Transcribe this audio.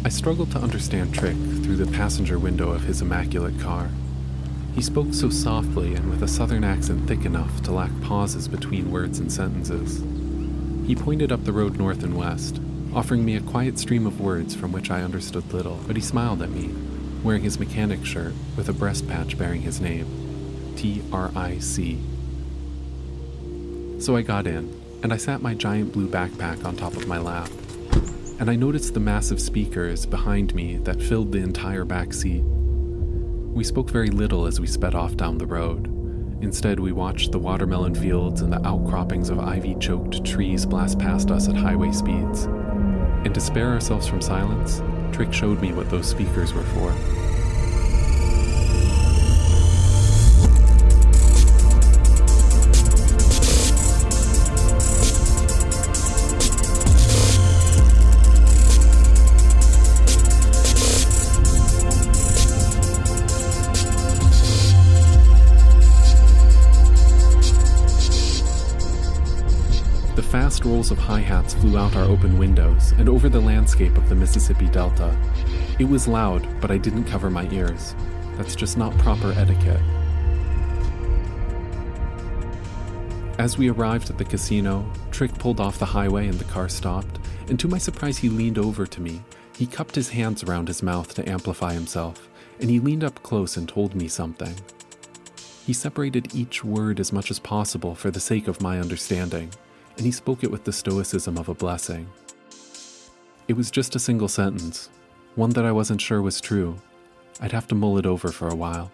I struggled to understand Trick through the passenger window of his immaculate car. He spoke so softly and with a southern accent thick enough to lack pauses between words and sentences. He pointed up the road north and west, offering me a quiet stream of words from which I understood little, but he smiled at me, wearing his mechanic shirt with a breast patch bearing his name, TRIC. So I got in, and I sat my giant blue backpack on top of my lap, and I noticed the massive speakers behind me that filled the entire back seat. We spoke very little as we sped off down the road. Instead, we watched the watermelon fields and the outcroppings of ivy-choked trees blast past us at highway speeds. And to spare ourselves from silence, Trick showed me what those speakers were for. The fast rolls of hi-hats flew out our open windows and over the landscape of the Mississippi Delta. It was loud, but I didn't cover my ears. That's just not proper etiquette. As we arrived at the casino, Trick pulled off the highway and the car stopped, and to my surprise he leaned over to me. He cupped his hands around his mouth to amplify himself, and he leaned up close and told me something. He separated each word as much as possible for the sake of my understanding, and he spoke it with the stoicism of a blessing. It was just a single sentence, one that I wasn't sure was true. I'd have to mull it over for a while.